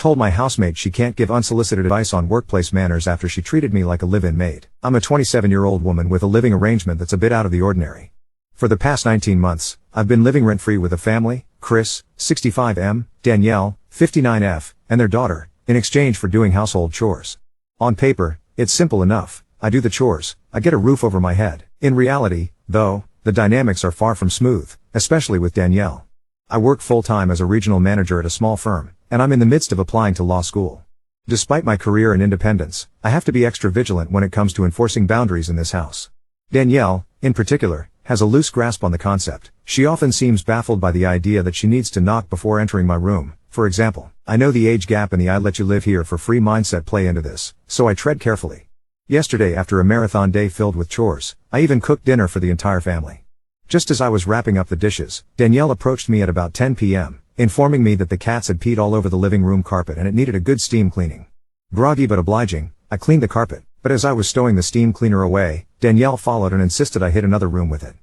told my housemate she can't give unsolicited advice on workplace manners after she treated me like a live-in maid. I'm a 27-year-old woman with a living arrangement that's a bit out of the ordinary. For the past 19 months, I've been living rent-free with a family, Chris, 65M, Danielle, 59F, and their daughter, in exchange for doing household chores. On paper, it's simple enough. I do the chores, I get a roof over my head. In reality, though, the dynamics are far from smooth, especially with Danielle. I work full-time as a regional manager at a small firm, and I'm in the midst of applying to law school. Despite my career and independence, I have to be extra vigilant when it comes to enforcing boundaries in this house. Danielle, in particular, has a loose grasp on the concept. She often seems baffled by the idea that she needs to knock before entering my room. For example, I know the age gap and the "I let you live here for free" mindset play into this, so I tread carefully. Yesterday, after a marathon day filled with chores, I even cooked dinner for the entire family. Just as I was wrapping up the dishes, Danielle approached me at about 10 p.m., informing me that the cats had peed all over the living room carpet and it needed a good steam cleaning. Groggy but obliging, I cleaned the carpet, but as I was stowing the steam cleaner away, Danielle followed and insisted I hit another room with it.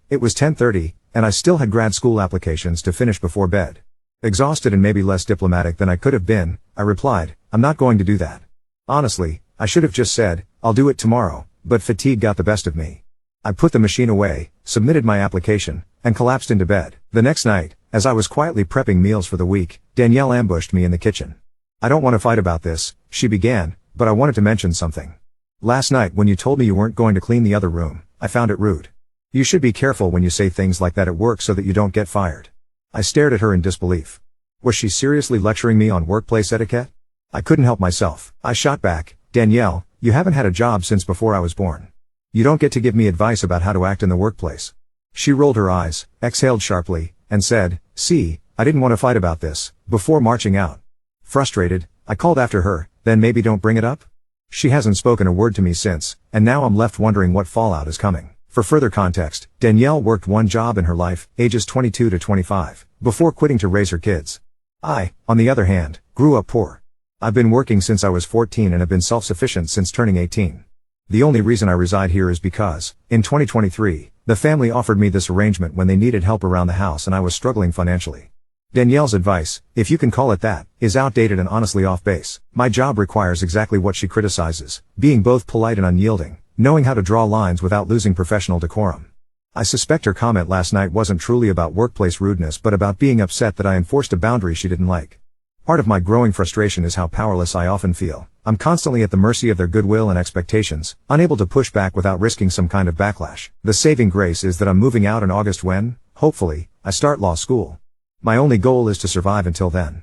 It was 10:30, and I still had grad school applications to finish before bed. Exhausted and maybe less diplomatic than I could have been, I replied, "I'm not going to do that." Honestly, I should have just said, "I'll do it tomorrow," but fatigue got the best of me. I put the machine away, submitted my application, and collapsed into bed. The next night, as I was quietly prepping meals for the week, Danielle ambushed me in the kitchen. "I don't want to fight about this," she began, "but I wanted to mention something. Last night when you told me you weren't going to clean the other room, I found it rude. You should be careful when you say things like that at work so that you don't get fired." I stared at her in disbelief. Was she seriously lecturing me on workplace etiquette? I couldn't help myself. I shot back, "Danielle, you haven't had a job since before I was born. You don't get to give me advice about how to act in the workplace." She rolled her eyes, exhaled sharply, and said, "See, I didn't want to fight about this," before marching out. Frustrated, I called after her, "Then maybe don't bring it up?" She hasn't spoken a word to me since, and now I'm left wondering what fallout is coming. For further context, Danielle worked one job in her life, ages 22 to 25, before quitting to raise her kids. I, on the other hand, grew up poor. I've been working since I was 14 and have been self-sufficient since turning 18. The only reason I reside here is because, in 2023, the family offered me this arrangement when they needed help around the house and I was struggling financially. Danielle's advice, if you can call it that, is outdated and honestly off base. My job requires exactly what she criticizes, being both polite and unyielding, knowing how to draw lines without losing professional decorum. I suspect her comment last night wasn't truly about workplace rudeness but about being upset that I enforced a boundary she didn't like. Part of my growing frustration is how powerless I often feel. I'm constantly at the mercy of their goodwill and expectations, unable to push back without risking some kind of backlash. The saving grace is that I'm moving out in August when, hopefully, I start law school. My only goal is to survive until then.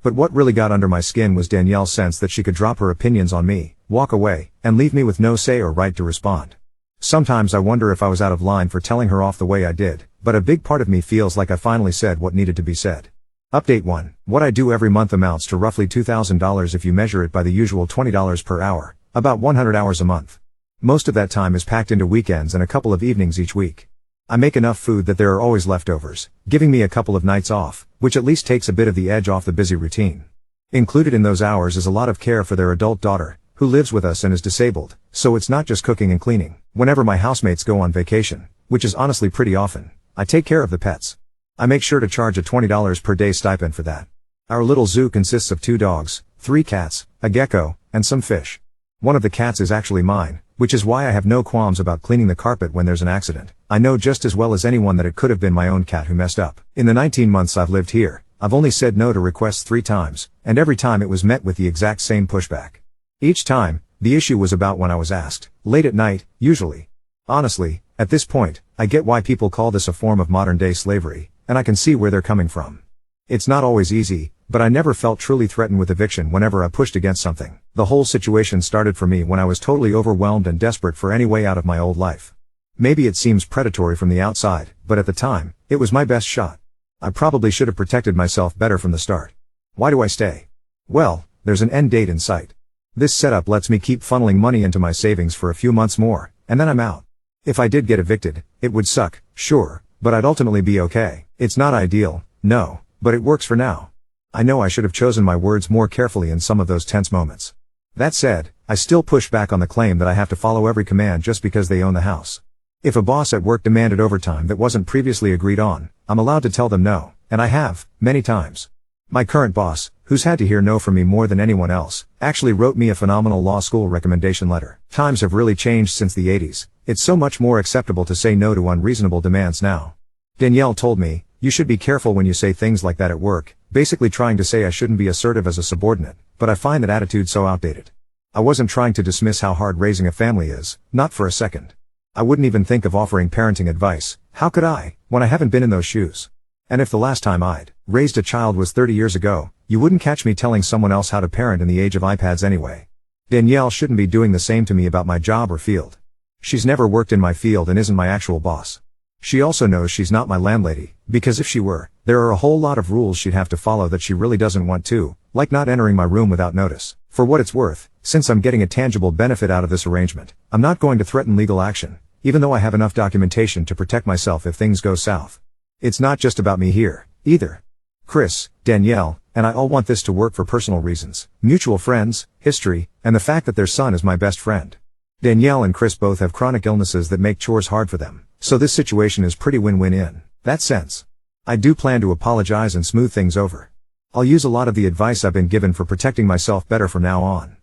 But what really got under my skin was Danielle's sense that she could drop her opinions on me, walk away, and leave me with no say or right to respond. Sometimes I wonder if I was out of line for telling her off the way I did, but a big part of me feels like I finally said what needed to be said. Update 1. What I do every month amounts to roughly $2,000 if you measure it by the usual $20 per hour, about 100 hours a month. Most of that time is packed into weekends and a couple of evenings each week. I make enough food that there are always leftovers, giving me a couple of nights off, which at least takes a bit of the edge off the busy routine. Included in those hours is a lot of care for their adult daughter, who lives with us and is disabled, so it's not just cooking and cleaning. Whenever my housemates go on vacation, which is honestly pretty often, I take care of the pets. I make sure to charge a $20 per day stipend for that. Our little zoo consists of 2 dogs, 3 cats, a gecko, and some fish. One of the cats is actually mine, which is why I have no qualms about cleaning the carpet when there's an accident. I know just as well as anyone that it could have been my own cat who messed up. In the 19 months I've lived here, I've only said no to requests 3 times, and every time it was met with the exact same pushback. Each time, the issue was about when I was asked, late at night, usually. Honestly, at this point, I get why people call this a form of modern-day slavery, and I can see where they're coming from. It's not always easy, but I never felt truly threatened with eviction whenever I pushed against something. The whole situation started for me when I was totally overwhelmed and desperate for any way out of my old life. Maybe it seems predatory from the outside, but at the time, it was my best shot. I probably should have protected myself better from the start. Why do I stay? Well, there's an end date in sight. This setup lets me keep funneling money into my savings for a few months more, and then I'm out. If I did get evicted, it would suck, sure, but I'd ultimately be okay. It's not ideal, no, but it works for now. I know I should have chosen my words more carefully in some of those tense moments. That said, I still push back on the claim that I have to follow every command just because they own the house. If a boss at work demanded overtime that wasn't previously agreed on, I'm allowed to tell them no, and I have, many times. My current boss, who's had to hear no from me more than anyone else, actually wrote me a phenomenal law school recommendation letter. Times have really changed since the 80s. It's so much more acceptable to say no to unreasonable demands now. Danielle told me, "You should be careful when you say things like that at work," basically trying to say I shouldn't be assertive as a subordinate, but I find that attitude so outdated. I wasn't trying to dismiss how hard raising a family is, not for a second. I wouldn't even think of offering parenting advice. How could I, when I haven't been in those shoes? And if the last time I'd raised a child was 30 years ago, you wouldn't catch me telling someone else how to parent in the age of iPads anyway. Danielle shouldn't be doing the same to me about my job or field. She's never worked in my field and isn't my actual boss. She also knows she's not my landlady, because if she were, there are a whole lot of rules she'd have to follow that she really doesn't want to, like not entering my room without notice. For what it's worth, since I'm getting a tangible benefit out of this arrangement, I'm not going to threaten legal action, even though I have enough documentation to protect myself if things go south. It's not just about me here, either. Chris, Danielle, and I all want this to work for personal reasons, mutual friends, history, and the fact that their son is my best friend. Danielle and Chris both have chronic illnesses that make chores hard for them, so this situation is pretty win-win in that sense. I do plan to apologize and smooth things over. I'll use a lot of the advice I've been given for protecting myself better from now on.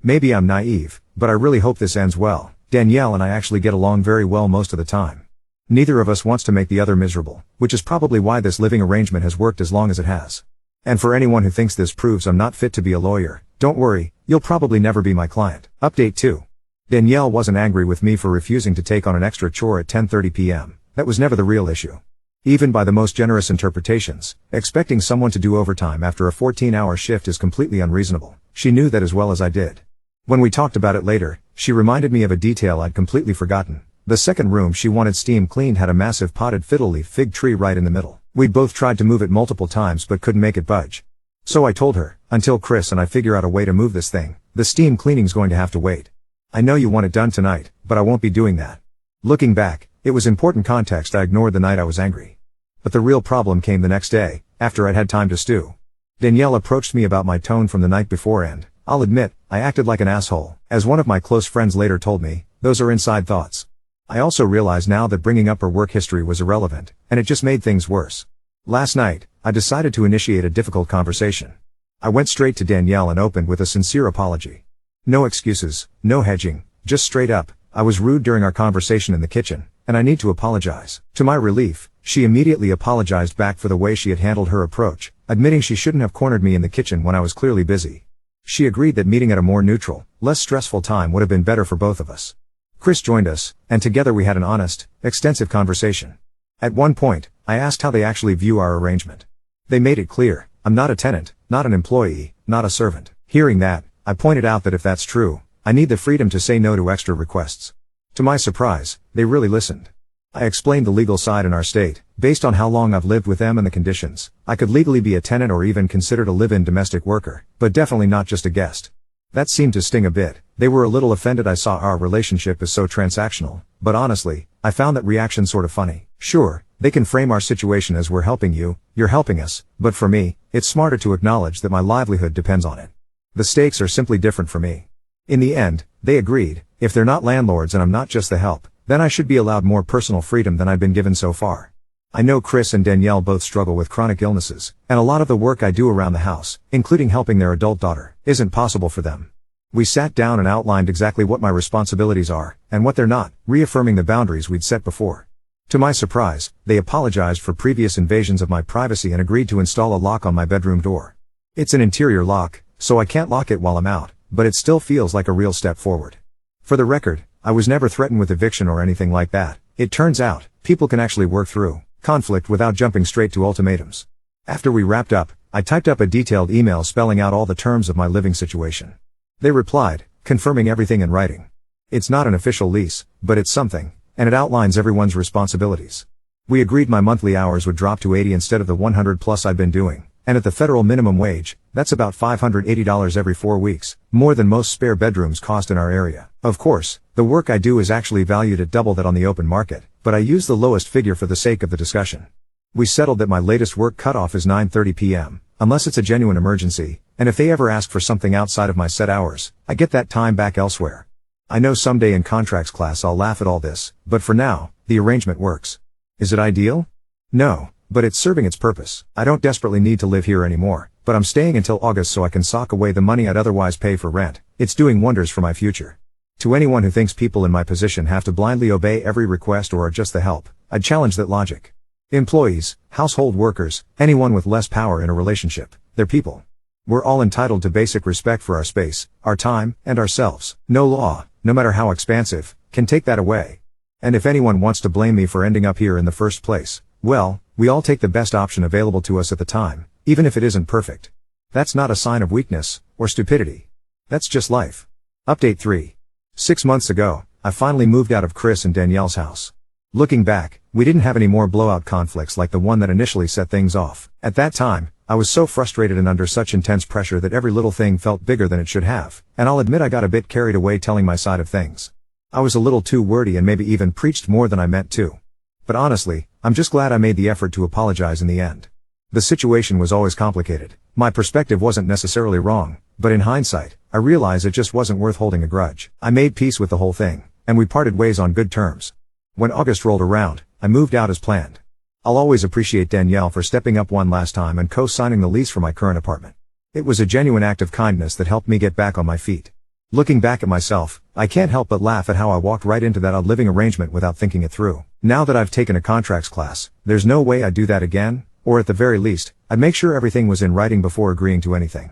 Maybe I'm naive, but I really hope this ends well. Danielle and I actually get along very well most of the time. Neither of us wants to make the other miserable, which is probably why this living arrangement has worked as long as it has. And for anyone who thinks this proves I'm not fit to be a lawyer, don't worry, you'll probably never be my client. Update 2. Danielle wasn't angry with me for refusing to take on an extra chore at 10:30 p.m. That was never the real issue. Even by the most generous interpretations, expecting someone to do overtime after a 14-hour shift is completely unreasonable. She knew that as well as I did. When we talked about it later, she reminded me of a detail I'd completely forgotten. The second room she wanted steam cleaned had a massive potted fiddle leaf fig tree right in the middle. We'd both tried to move it multiple times but couldn't make it budge. So I told her, until Chris and I figure out a way to move this thing, the steam cleaning's going to have to wait. I know you want it done tonight, but I won't be doing that. Looking back, it was important context I ignored the night I was angry. But the real problem came the next day, after I'd had time to stew. Danielle approached me about my tone from the night before and, I'll admit, I acted like an asshole. As one of my close friends later told me, those are inside thoughts. I also realize now that bringing up her work history was irrelevant, and it just made things worse. Last night, I decided to initiate a difficult conversation. I went straight to Danielle and opened with a sincere apology. No excuses, no hedging, just straight up, I was rude during our conversation in the kitchen, and I need to apologize. To my relief, she immediately apologized back for the way she had handled her approach, admitting she shouldn't have cornered me in the kitchen when I was clearly busy. She agreed that meeting at a more neutral, less stressful time would have been better for both of us. Chris joined us, and together we had an honest, extensive conversation. At one point, I asked how they actually view our arrangement. They made it clear, I'm not a tenant, not an employee, not a servant. Hearing that, I pointed out that if that's true, I need the freedom to say no to extra requests. To my surprise, they really listened. I explained the legal side in our state. Based on how long I've lived with them and the conditions, I could legally be a tenant or even considered a live-in domestic worker, but definitely not just a guest. That seemed to sting a bit. They were a little offended I saw our relationship as so transactional, but honestly, I found that reaction sort of funny. Sure, they can frame our situation as we're helping you, you're helping us, but for me, it's smarter to acknowledge that my livelihood depends on it. The stakes are simply different for me. In the end, they agreed, if they're not landlords and I'm not just the help, then I should be allowed more personal freedom than I've been given so far. I know Chris and Danielle both struggle with chronic illnesses, and a lot of the work I do around the house, including helping their adult daughter, isn't possible for them. We sat down and outlined exactly what my responsibilities are, and what they're not, reaffirming the boundaries we'd set before. To my surprise, they apologized for previous invasions of my privacy and agreed to install a lock on my bedroom door. It's an interior lock, so I can't lock it while I'm out, but it still feels like a real step forward. For the record, I was never threatened with eviction or anything like that. It turns out, people can actually work through conflict without jumping straight to ultimatums. After we wrapped up, I typed up a detailed email spelling out all the terms of my living situation. They replied, confirming everything in writing. It's not an official lease, but it's something, and it outlines everyone's responsibilities. We agreed my monthly hours would drop to 80 instead of the 100 plus I'd been doing. And at the federal minimum wage, that's about $580 every 4 weeks, more than most spare bedrooms cost in our area. Of course, the work I do is actually valued at double that on the open market, but I use the lowest figure for the sake of the discussion. We settled that my latest work cutoff is 9:30 p.m., unless it's a genuine emergency, and if they ever ask for something outside of my set hours, I get that time back elsewhere. I know someday in contracts class I'll laugh at all this, but for now, the arrangement works. Is it ideal? No, but it's serving its purpose. I don't desperately need to live here anymore, but I'm staying until August so I can sock away the money I'd otherwise pay for rent. It's doing wonders for my future. To anyone who thinks people in my position have to blindly obey every request or are just the help, I'd challenge that logic. Employees, household workers, anyone with less power in a relationship, they're people. We're all entitled to basic respect for our space, our time, and ourselves. No law, no matter how expansive, can take that away. And if anyone wants to blame me for ending up here in the first place, well, we all take the best option available to us at the time, even if it isn't perfect. That's not a sign of weakness, or stupidity. That's just life. Update 3. 6 months ago, I finally moved out of Chris and Danielle's house. Looking back, we didn't have any more blowout conflicts like the one that initially set things off. At that time, I was so frustrated and under such intense pressure that every little thing felt bigger than it should have, and I'll admit I got a bit carried away telling my side of things. I was a little too wordy and maybe even preached more than I meant to. But honestly, I'm just glad I made the effort to apologize in the end. The situation was always complicated. My perspective wasn't necessarily wrong, but in hindsight, I realized it just wasn't worth holding a grudge. I made peace with the whole thing, and we parted ways on good terms. When August rolled around, I moved out as planned. I'll always appreciate Danielle for stepping up one last time and co-signing the lease for my current apartment. It was a genuine act of kindness that helped me get back on my feet. Looking back at myself, I can't help but laugh at how I walked right into that odd living arrangement without thinking it through. Now that I've taken a contracts class, there's no way I'd do that again, or at the very least, I'd make sure everything was in writing before agreeing to anything.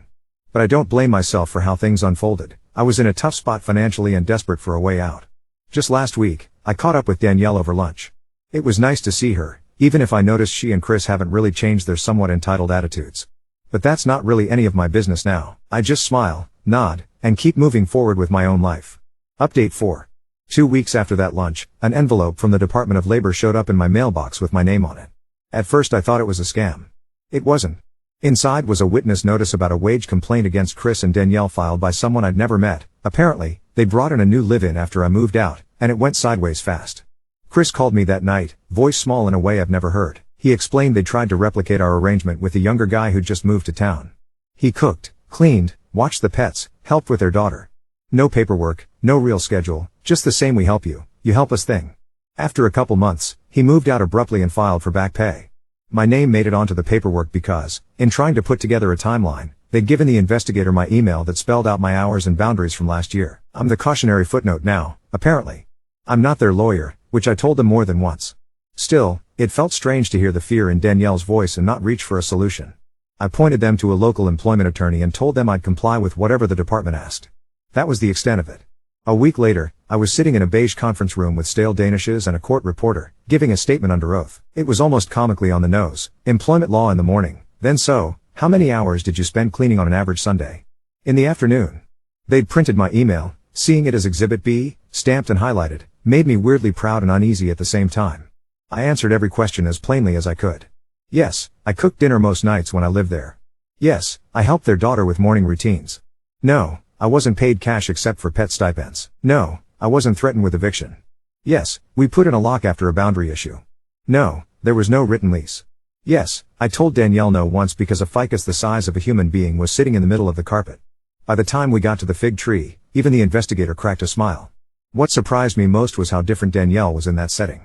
But I don't blame myself for how things unfolded. I was in a tough spot financially and desperate for a way out. Just last week, I caught up with Danielle over lunch. It was nice to see her, even if I noticed she and Chris haven't really changed their somewhat entitled attitudes. But that's not really any of my business now. I just smile, nod, and keep moving forward with my own life. Update 4. 2 weeks after that lunch, an envelope from the Department of Labor showed up in my mailbox with my name on it. At first I thought it was a scam. It wasn't. Inside was a witness notice about a wage complaint against Chris and Danielle filed by someone I'd never met. Apparently, they brought in a new live-in after I moved out, and it went sideways fast. Chris called me that night, voice small in a way I've never heard. He explained they tried to replicate our arrangement with the younger guy who'd just moved to town. He cooked, cleaned, watched the pets, helped with their daughter. No paperwork, no real schedule, just the same we help you, you help us thing. After a couple months, he moved out abruptly and filed for back pay. My name made it onto the paperwork because, in trying to put together a timeline, they'd given the investigator my email that spelled out my hours and boundaries from last year. I'm the cautionary footnote now, apparently. I'm not their lawyer, which I told them more than once. Still, it felt strange to hear the fear in Danielle's voice and not reach for a solution. I pointed them to a local employment attorney and told them I'd comply with whatever the department asked. That was the extent of it. A week later, I was sitting in a beige conference room with stale danishes and a court reporter, giving a statement under oath. It was almost comically on the nose. Employment law in the morning. Then so, how many hours did you spend cleaning on an average Sunday? In the afternoon. They'd printed my email, seeing it as Exhibit B, stamped and highlighted, made me weirdly proud and uneasy at the same time. I answered every question as plainly as I could. Yes, I cooked dinner most nights when I lived there. Yes, I helped their daughter with morning routines. No, I wasn't paid cash except for pet stipends. No, I wasn't threatened with eviction. Yes, we put in a lock after a boundary issue. No, there was no written lease. Yes, I told Danielle no once because a ficus the size of a human being was sitting in the middle of the carpet. By the time we got to the fig tree, even the investigator cracked a smile. What surprised me most was how different Danielle was in that setting.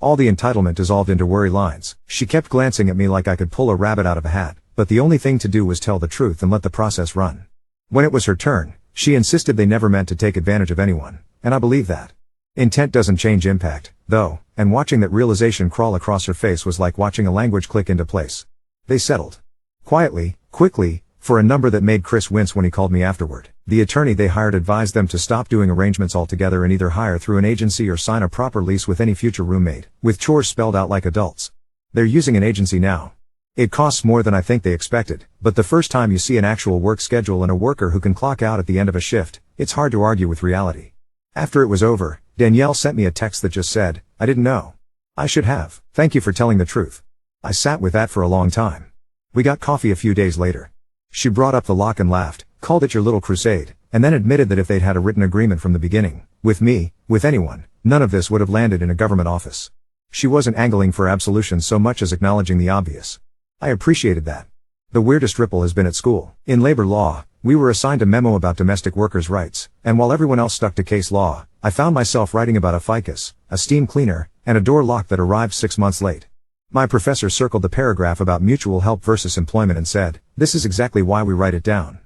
All the entitlement dissolved into worry lines. She kept glancing at me like I could pull a rabbit out of a hat, but the only thing to do was tell the truth and let the process run. When it was her turn, she insisted they never meant to take advantage of anyone, and I believe that. Intent doesn't change impact, though, and watching that realization crawl across her face was like watching a language click into place. They settled. Quietly, quickly, for a number that made Chris wince when he called me afterward. The attorney they hired advised them to stop doing arrangements altogether and either hire through an agency or sign a proper lease with any future roommate, with chores spelled out like adults. They're using an agency now. It costs more than I think they expected, but the first time you see an actual work schedule and a worker who can clock out at the end of a shift, it's hard to argue with reality. After it was over, Danielle sent me a text that just said, "I didn't know. I should have. Thank you for telling the truth." I sat with that for a long time. We got coffee a few days later. She brought up the lock and laughed, called it your little crusade, and then admitted that if they'd had a written agreement from the beginning, with me, with anyone, none of this would have landed in a government office. She wasn't angling for absolution so much as acknowledging the obvious. I appreciated that. The weirdest ripple has been at school. In labor law, we were assigned a memo about domestic workers' rights, and while everyone else stuck to case law, I found myself writing about a ficus, a steam cleaner, and a door lock that arrived 6 months late. My professor circled the paragraph about mutual help versus employment and said, "This is exactly why we write it down."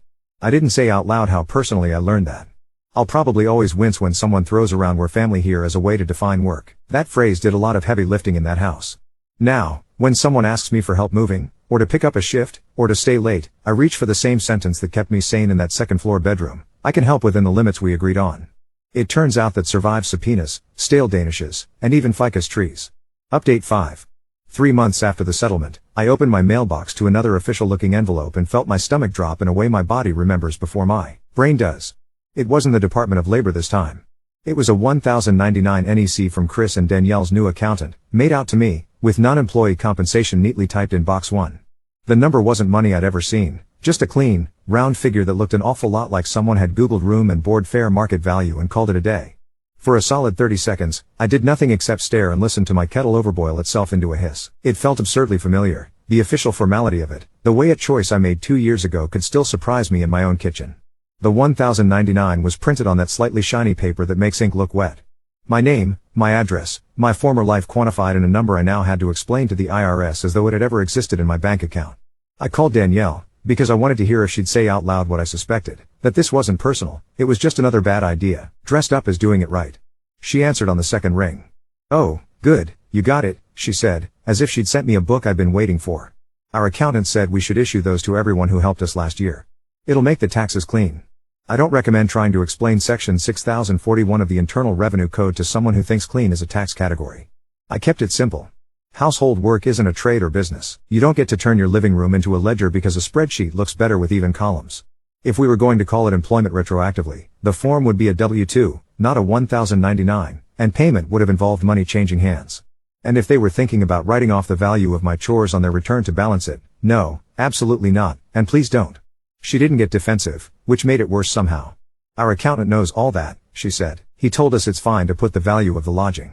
I didn't say out loud how personally I learned that. I'll probably always wince when someone throws around "we're family here" as a way to define work. That phrase did a lot of heavy lifting in that house. Now, when someone asks me for help moving, or to pick up a shift, or to stay late, I reach for the same sentence that kept me sane in that second-floor bedroom: I can help within the limits we agreed on. It turns out that survive subpoenas, stale danishes, and even ficus trees. Update 5. 3 months after the settlement, I opened my mailbox to another official-looking envelope and felt my stomach drop in a way my body remembers before my brain does. It wasn't the Department of Labor this time. It was a $1,099 NEC from Chris and Danielle's new accountant, made out to me, with non-employee compensation neatly typed in box 1. The number wasn't money I'd ever seen, just a clean, round figure that looked an awful lot like someone had Googled room and board fair market value and called it a day. For a solid 30 seconds, I did nothing except stare and listen to my kettle overboil itself into a hiss. It felt absurdly familiar, the official formality of it, the way a choice I made 2 years ago could still surprise me in my own kitchen. The $1,099 was printed on that slightly shiny paper that makes ink look wet. My name, my address, my former life quantified in a number I now had to explain to the IRS as though it had ever existed in my bank account. I called Danielle, because I wanted to hear if she'd say out loud what I suspected, that this wasn't personal, it was just another bad idea, dressed up as doing it right. She answered on the second ring. "Oh, good, you got it," she said, as if she'd sent me a book I'd been waiting for. "Our accountant said we should issue those to everyone who helped us last year. It'll make the taxes clean. I don't recommend trying to explain Section 6041 of the Internal Revenue Code to someone who thinks clean is a tax category." I kept it simple. Household work isn't a trade or business. You don't get to turn your living room into a ledger because a spreadsheet looks better with even columns. If we were going to call it employment retroactively, the form would be a W-2, not a $1,099, and payment would have involved money changing hands. And if they were thinking about writing off the value of my chores on their return to balance it, no, absolutely not, and please don't. She didn't get defensive, which made it worse somehow. "Our accountant knows all that," she said. "He told us it's fine to put the value of the lodging."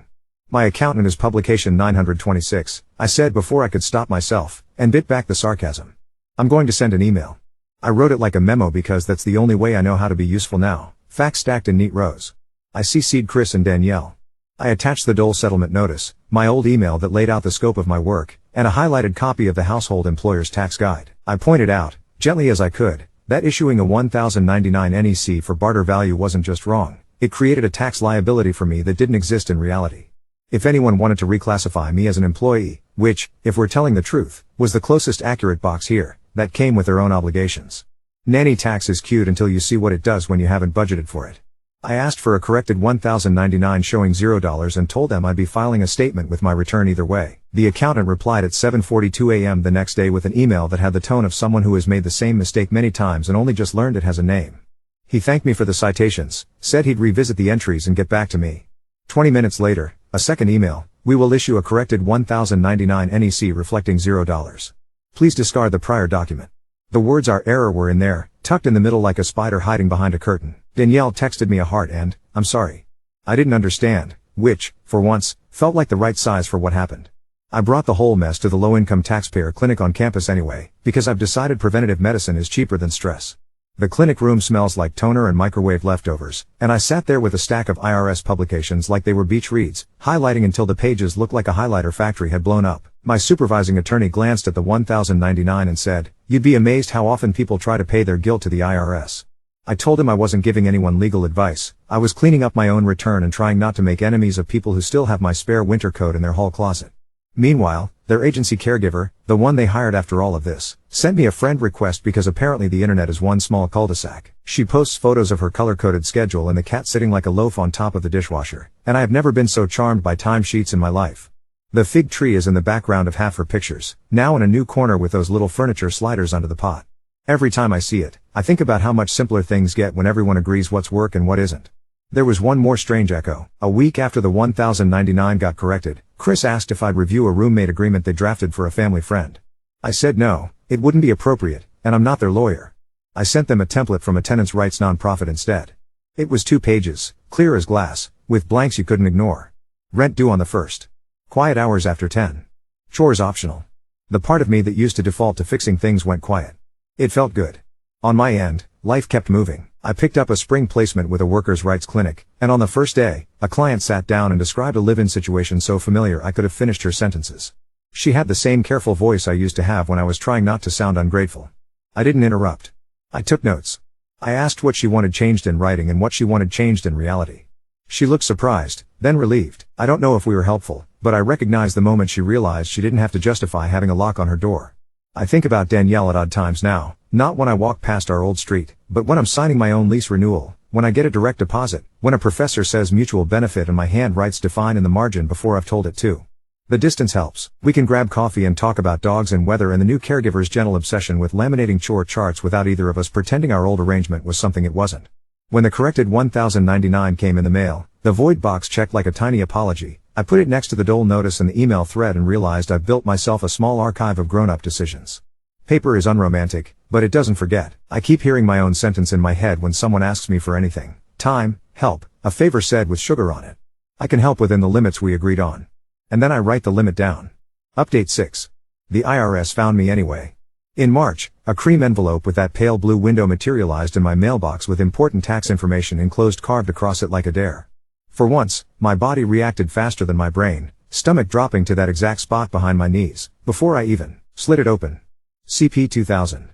"My accountant is publication 926, I said before I could stop myself, and bit back the sarcasm. "I'm going to send an email." I wrote it like a memo because that's the only way I know how to be useful now, facts stacked in neat rows. I CC'd Chris and Danielle. I attached the Dole settlement notice, my old email that laid out the scope of my work, and a highlighted copy of the Household Employer's Tax Guide. I pointed out, gently as I could, that issuing a $1,099 NEC for barter value wasn't just wrong, it created a tax liability for me that didn't exist in reality. If anyone wanted to reclassify me as an employee, which, if we're telling the truth, was the closest accurate box here, that came with their own obligations. Nanny tax is cute until you see what it does when you haven't budgeted for it. I asked for a corrected $1,099 showing $0 and told them I'd be filing a statement with my return either way. The accountant replied at 7:42 a.m. the next day with an email that had the tone of someone who has made the same mistake many times and only just learned it has a name. He thanked me for the citations, said he'd revisit the entries and get back to me. 20 minutes later, a second email: "We will issue a corrected $1,099 NEC reflecting $0. Please discard the prior document." The words "our error" were in there, tucked in the middle like a spider hiding behind a curtain. Danielle texted me a heart and, "I'm sorry." I didn't understand, which, for once, felt like the right size for what happened. I brought the whole mess to the low-income taxpayer clinic on campus anyway, because I've decided preventative medicine is cheaper than stress. The clinic room smells like toner and microwave leftovers, and I sat there with a stack of IRS publications like they were beach reads, highlighting until the pages looked like a highlighter factory had blown up. My supervising attorney glanced at the $1,099 and said, "You'd be amazed how often people try to pay their guilt to the IRS." I told him I wasn't giving anyone legal advice, I was cleaning up my own return and trying not to make enemies of people who still have my spare winter coat in their hall closet. Meanwhile, their agency caregiver, the one they hired after all of this, sent me a friend request because apparently the internet is one small cul-de-sac. She posts photos of her color-coded schedule and the cat sitting like a loaf on top of the dishwasher, and I have never been so charmed by timesheets in my life. The fig tree is in the background of half her pictures, now in a new corner with those little furniture sliders under the pot. Every time I see it, I think about how much simpler things get when everyone agrees what's work and what isn't. There was one more strange echo. A week after the $1,099 got corrected, Chris asked if I'd review a roommate agreement they drafted for a family friend. I said no, it wouldn't be appropriate, and I'm not their lawyer. I sent them a template from a tenants' rights nonprofit instead. It was 2 pages, clear as glass, with blanks you couldn't ignore. Rent due on the 1st. Quiet hours after 10. Chores optional. The part of me that used to default to fixing things went quiet. It felt good. On my end, life kept moving. I picked up a spring placement with a workers' rights clinic, and on the first day, a client sat down and described a live-in situation so familiar I could have finished her sentences. She had the same careful voice I used to have when I was trying not to sound ungrateful. I didn't interrupt. I took notes. I asked what she wanted changed in writing and what she wanted changed in reality. She looked surprised, then relieved. I don't know if we were helpful, but I recognized the moment she realized she didn't have to justify having a lock on her door. I think about Danielle at odd times now, not when I walk past our old street, but when I'm signing my own lease renewal, when I get a direct deposit, when a professor says mutual benefit and my hand writes define in the margin before I've told it to. The distance helps. We can grab coffee and talk about dogs and weather and the new caregiver's gentle obsession with laminating chore charts without either of us pretending our old arrangement was something it wasn't. When the corrected 1099 came in the mail, the void box checked like a tiny apology. I put it next to the dole notice and the email thread and realized I've built myself a small archive of grown-up decisions. Paper is unromantic, but it doesn't forget. I keep hearing my own sentence in my head when someone asks me for anything. Time, help, a favor said with sugar on it. I can help within the limits we agreed on. And then I write the limit down. Update 6. The IRS found me anyway. In March, a cream envelope with that pale blue window materialized in my mailbox with important tax information enclosed carved across it like a dare. For once, my body reacted faster than my brain, stomach dropping to that exact spot behind my knees, before I even slid it open. CP 2000.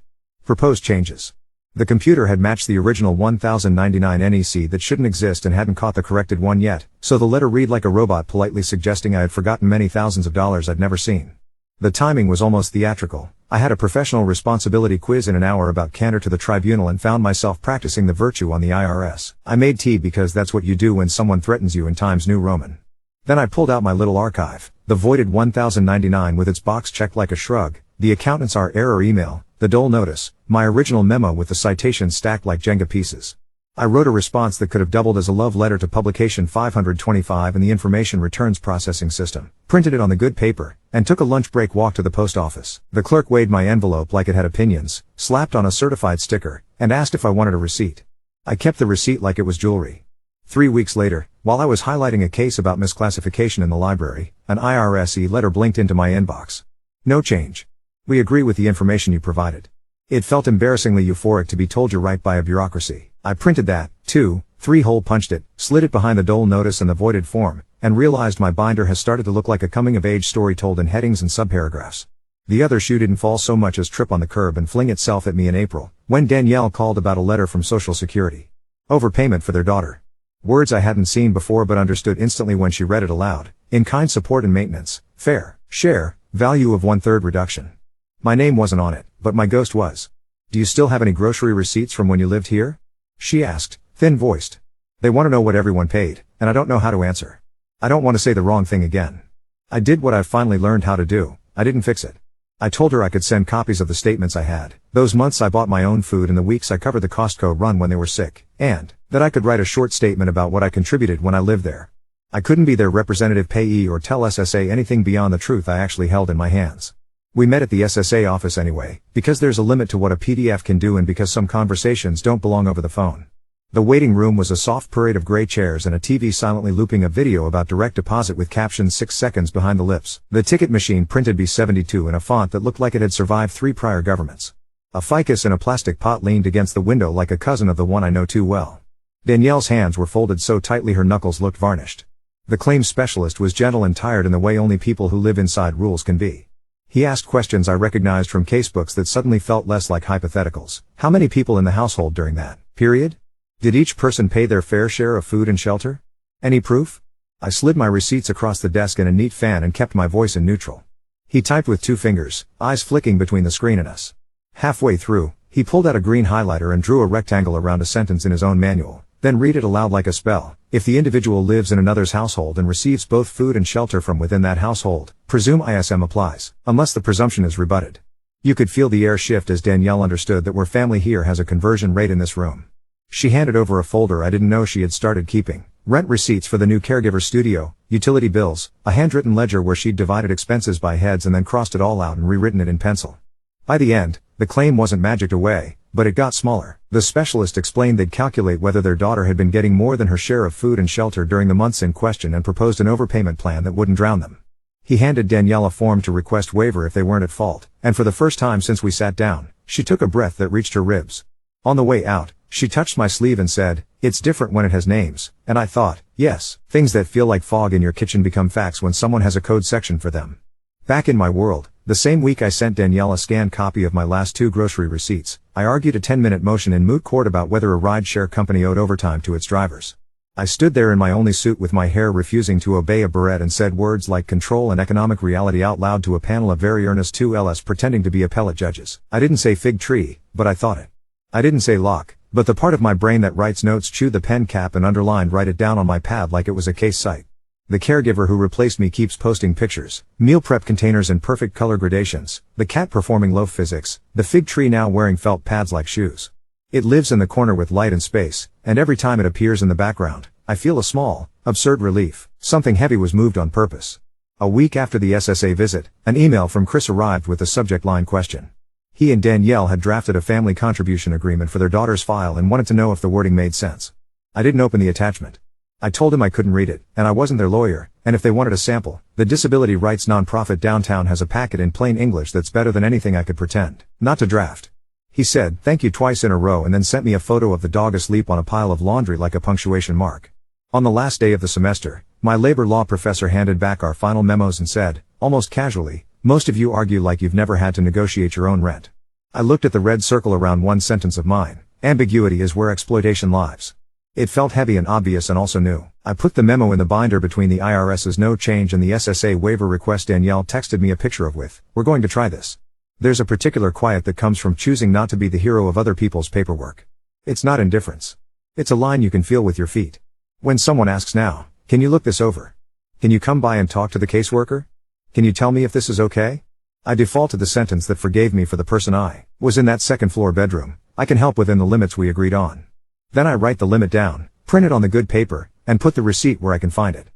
Proposed changes. The computer had matched the original 1099 NEC that shouldn't exist and hadn't caught the corrected one yet, so the letter read like a robot politely suggesting I had forgotten many thousands of dollars I'd never seen. The timing was almost theatrical. I had a professional responsibility quiz in an hour about candor to the tribunal and found myself practicing the virtue on the IRS. I made tea because that's what you do when someone threatens you in Times New Roman. Then I pulled out my little archive, the voided 1099 with its box checked like a shrug, the accountant's error email, the dole notice, my original memo with the citations stacked like Jenga pieces. I wrote a response that could have doubled as a love letter to publication 525 in the information returns processing system, printed it on the good paper, and took a lunch break walk to the post office. The clerk weighed my envelope like it had opinions, slapped on a certified sticker, and asked if I wanted a receipt. I kept the receipt like it was jewelry. 3 weeks later, while I was highlighting a case about misclassification in the library, an IRS letter blinked into my inbox. No change. We agree with the information you provided. It felt embarrassingly euphoric to be told you're right by a bureaucracy. I printed that, 2-3 punched it, slid it behind the dole notice and the voided form, and realized my binder has started to look like a coming-of-age story told in headings and subparagraphs. The other shoe didn't fall so much as trip on the curb and fling itself at me in April, when Danielle called about a letter from Social Security. Overpayment for their daughter. Words I hadn't seen before but understood instantly when she read it aloud. In-kind support and maintenance, fair, share, value of 1/3 reduction. My name wasn't on it, but my ghost was. Do you still have any grocery receipts from when you lived here? She asked, thin-voiced. They want to know what everyone paid, and I don't know how to answer. I don't want to say the wrong thing again. I did what I've finally learned how to do. I didn't fix it. I told her I could send copies of the statements I had, those months I bought my own food and the weeks I covered the Costco run when they were sick, and that I could write a short statement about what I contributed when I lived there. I couldn't be their representative payee or tell SSA anything beyond the truth I actually held in my hands. We met at the SSA office anyway, because there's a limit to what a PDF can do and because some conversations don't belong over the phone. The waiting room was a soft parade of gray chairs and a TV silently looping a video about direct deposit with captions 6 seconds behind the lips. The ticket machine printed B72 in a font that looked like it had survived 3 prior governments. A ficus in a plastic pot leaned against the window like a cousin of the one I know too well. Danielle's hands were folded so tightly her knuckles looked varnished. The claims specialist was gentle and tired in the way only people who live inside rules can be. He asked questions I recognized from casebooks that suddenly felt less like hypotheticals. How many people in the household during that period? Did each person pay their fair share of food and shelter? Any proof? I slid my receipts across the desk in a neat fan and kept my voice in neutral. He typed with 2 fingers, eyes flicking between the screen and us. Halfway through, he pulled out a green highlighter and drew a rectangle around a sentence in his own manual, then read it aloud like a spell. If the individual lives in another's household and receives both food and shelter from within that household, presume ISM applies, unless the presumption is rebutted. You could feel the air shift as Danielle understood that we're family here has a conversion rate in this room. She handed over a folder I didn't know she had started keeping. Rent receipts for the new caregiver studio, utility bills, a handwritten ledger where she'd divided expenses by heads and then crossed it all out and rewritten it in pencil. By the end, the claim wasn't magicked away, but it got smaller. The specialist explained they'd calculate whether their daughter had been getting more than her share of food and shelter during the months in question and proposed an overpayment plan that wouldn't drown them. He handed Danielle a form to request waiver if they weren't at fault, and for the first time since we sat down, she took a breath that reached her ribs. On the way out, she touched my sleeve and said, "It's different when it has names," and I thought, yes, things that feel like fog in your kitchen become facts when someone has a code section for them. Back in my world, the same week I sent Danielle a scanned copy of my last 2 grocery receipts. I argued a 10-minute motion in moot court about whether a ride-share company owed overtime to its drivers. I stood there in my only suit with my hair refusing to obey a beret and said words like control and economic reality out loud to a panel of very earnest 2LS pretending to be appellate judges. I didn't say fig tree, but I thought it. I didn't say lock, but the part of my brain that writes notes chewed the pen cap and underlined write it down on my pad like it was a case site. The caregiver who replaced me keeps posting pictures, meal prep containers in perfect color gradations, the cat performing loaf physics, the fig tree now wearing felt pads like shoes. It lives in the corner with light and space, and every time it appears in the background, I feel a small, absurd relief. Something heavy was moved on purpose. A week after the SSA visit, an email from Chris arrived with the subject line question. He and Danielle had drafted a family contribution agreement for their daughter's file and wanted to know if the wording made sense. I didn't open the attachment. I told him I couldn't read it, and I wasn't their lawyer, and if they wanted a sample, the disability rights nonprofit downtown has a packet in plain English that's better than anything I could pretend not to draft. He said, thank you twice in a row and then sent me a photo of the dog asleep on a pile of laundry like a punctuation mark. On the last day of the semester, my labor law professor handed back our final memos and said, almost casually, most of you argue like you've never had to negotiate your own rent. I looked at the red circle around one sentence of mine. Ambiguity is where exploitation lives. It felt heavy and obvious and also new. I put the memo in the binder between the IRS's no change and the SSA waiver request Danielle texted me a picture of with, we're going to try this. There's a particular quiet that comes from choosing not to be the hero of other people's paperwork. It's not indifference. It's a line you can feel with your feet. When someone asks now, can you look this over? Can you come by and talk to the caseworker? Can you tell me if this is okay? I default to the sentence that forgave me for the person I was in that second floor bedroom. I can help within the limits we agreed on. Then I write the limit down, print it on the good paper, and put the receipt where I can find it.